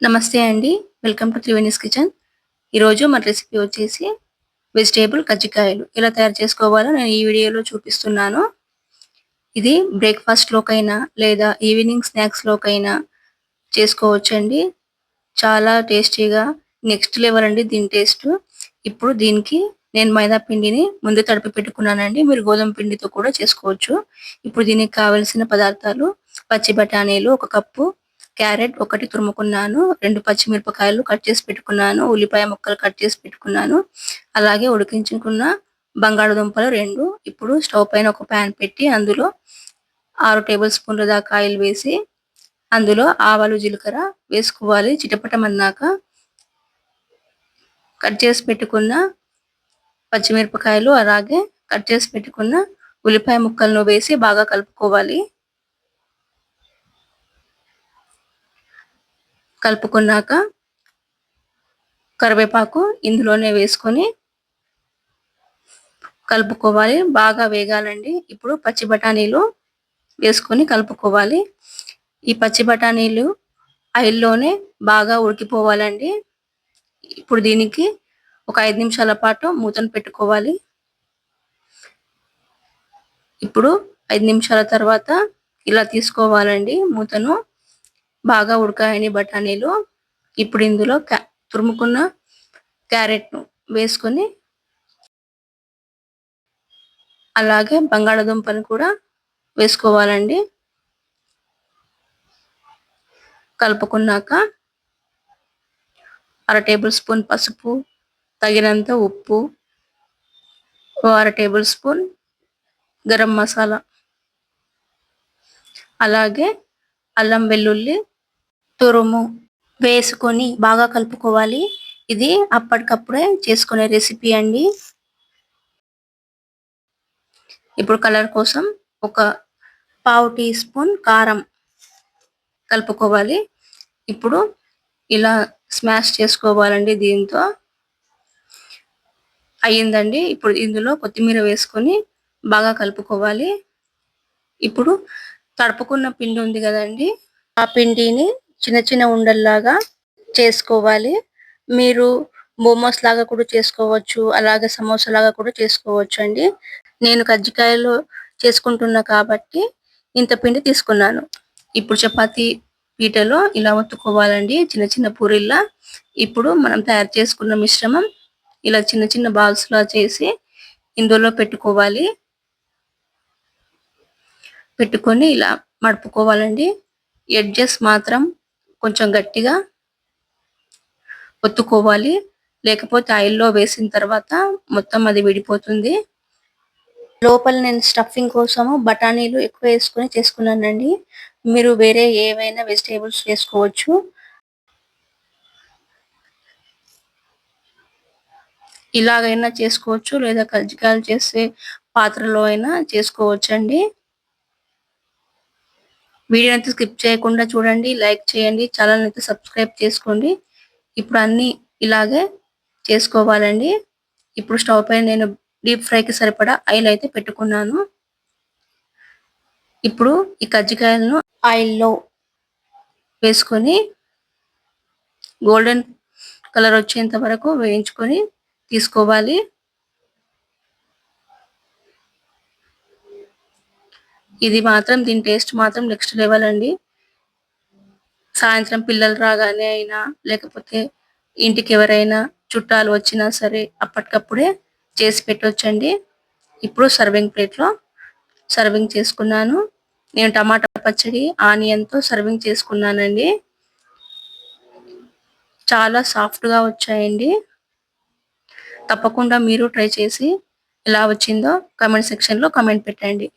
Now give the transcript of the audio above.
నమస్తే అండి. Welcome to Triveni's kitchen. ఈరోజు మన రెసిపీ వచ్చేసి వెజిటేబుల్ కజ్జికాయలు. ఎలా తయారు చేసుకోవాలో నేను ఈ వీడియోలో చూపిస్తున్నాను. ఇది బ్రేక్‌ఫాస్ట్‌లోకైనా లేదా ఈవినింగ్ స్నాక్స్‌లోకైనా చేసుకోవచ్చండి. చాలా టేస్టీగా నెక్స్ట్ లెవెల్ అండి దీని టేస్టు. ఇప్పుడు దీనికి నేను మైదా పిండిని ముందే తడిపి పెట్టుకున్నానండి. మీరు గోధుమ పిండితో కూడా చేసుకోవచ్చు. ఇప్పుడు దీనికి కావాల్సిన పదార్థాలు పచ్చి బఠానీలు 1 కప్పు, క్యారెట్ ఒకటి తురుముకున్నాను, 2 పచ్చిమిరపకాయలు కట్ చేసి పెట్టుకున్నాను, ఉల్లిపాయ ముక్కలు కట్ చేసి పెట్టుకున్నాను, అలాగే ఉడికించుకున్న బంగాళదుంపలు 2. ఇప్పుడు స్టవ్ పైన ఒక పాన్ పెట్టి అందులో 6 టేబుల్ స్పూన్ల దాకా ఆయిల్ వేసి అందులో ఆవాలు, జీలకర్ర వేసుకోవాలి. చిటపటమన్నాక కట్ చేసి పెట్టుకున్న పచ్చిమిరపకాయలు అలాగే కట్ చేసి పెట్టుకున్న ఉల్లిపాయ ముక్కలను వేసి బాగా కలుపుకోవాలి. కలుపుకున్నాక కరివేపాకు ఇందులోనే వేసుకొని కలుపుకోవాలి. బాగా వేగాలండి. ఇప్పుడు పచ్చి బఠానీలు వేసుకొని కలుపుకోవాలి. ఈ పచ్చి బఠానీలు ఆయిల్‌లోనే బాగా ఉడికిపోవాలండి. ఇప్పుడు దీనికి ఒక 5 నిమిషాల పాటు మూతను పెట్టుకోవాలి. ఇప్పుడు 5 నిమిషాల తర్వాత ఇలా తీసుకోవాలండి మూతను. బాగా ఉడకాయని బఠానీలు. ఇప్పుడు ఇందులో తురుముకున్న క్యారెట్‌ను వేసుకొని అలాగే బంగాళాదుంపను కూడా వేసుకోవాలండి. కలుపుకున్నాక అర టేబుల్ స్పూన్ పసుపు, తగినంత ఉప్పు, అర టేబుల్ స్పూన్ గరం మసాలా, అలాగే అల్లం వెల్లుల్లి తురుము వేసుకొని బాగా కలుపుకోవాలి. ఇది అప్పటికప్పుడే చేసుకునే రెసిపీ అండి. ఇప్పుడు కలర్ కోసం ఒక పావు టీ స్పూన్ కారం కలుపుకోవాలి. ఇప్పుడు ఇలా స్మాష్ చేసుకోవాలండి దీంతో. అయ్యిందండి. ఇప్పుడు ఇందులో కొత్తిమీర వేసుకొని బాగా కలుపుకోవాలి. ఇప్పుడు తడుపుకున్న పిండి ఉంది కదండీ! ఆ పిండిని చిన్న చిన్న ఉండల్లాగా చేసుకోవాలి. మీరు మోమోస్ లాగా కూడా చేసుకోవచ్చు. అలాగే సమోసా లాగా కూడా చేసుకోవచ్చండి. నేను కజ్జికాయలు చేసుకుంటున్నా కాబట్టి ఇంత పిండి తీసుకున్నాను. ఇప్పుడు చపాతీ పీటలో ఇలా ఒత్తుకోవాలండి చిన్న చిన్న పూరీల్లా. ఇప్పుడు మనం తయారు చేసుకున్న మిశ్రమం ఇలా చిన్న చిన్న బాల్స్‌లా చేసి ఇందులో పెట్టుకోవాలి. పెట్టుకొని ఇలా మడుపుకోవాలండి. ఎడ్జెస్ మాత్రం కొంచెం గట్టిగా ఒత్తుకోవాలి. లేకపోతే ఆయిల్‌లో వేసిన తర్వాత మొత్తం అది విడిపోతుంది. లోపల నేను స్టఫింగ్ కోసము బఠానీలు ఎక్కువ వేసుకొని చేసుకున్నానండి. మీరు వేరే ఏవైనా వెజిటబుల్స్ వేసుకోవచ్చు. ఇలాగైనా చేసుకోవచ్చు లేదా కజ్జికాయలు చేసే పాత్రలో అయినా చేసుకోవచ్చండి. వీడియోనైతే స్కిప్ చేయకుండా చూడండి, లైక్ చేయండి, ఛానెల్‌ని అయితే సబ్స్క్రైబ్ చేసుకోండి. ఇప్పుడు అన్నీ ఇలాగే చేసుకోవాలండి. ఇప్పుడు స్టవ్ పైన నేను డీప్ ఫ్రైకి సరిపడా ఆయిల్ అయితే పెట్టుకున్నాను. ఇప్పుడు ఈ కజ్జికాయలను ఆయిల్‌లో వేసుకొని గోల్డెన్ కలర్ వచ్చేంత వరకు వేయించుకొని తీసుకోవాలి. ఇది మాత్రం దీని టేస్ట్ మాత్రం నెక్స్ట్ లెవెల్ అండి. సాయంత్రం పిల్లలు రాగానే అయినా లేకపోతే ఇంటికి ఎవరైనా చుట్టాలు వచ్చినా సరే అప్పటికప్పుడే చేసి పెట్టొచ్చండి. ఇప్పుడు సర్వింగ్ ప్లేట్‌లో సర్వింగ్ చేసుకున్నాను. నేను టమాటా పచ్చడి, ఆనియన్‌తో సర్వింగ్ చేసుకున్నానండి. చాలా సాఫ్ట్‌గా వచ్చాయండి. తప్పకుండా మీరు ట్రై చేసి ఎలా వచ్చిందో కామెంట్ సెక్షన్‌లో కామెంట్ పెట్టండి.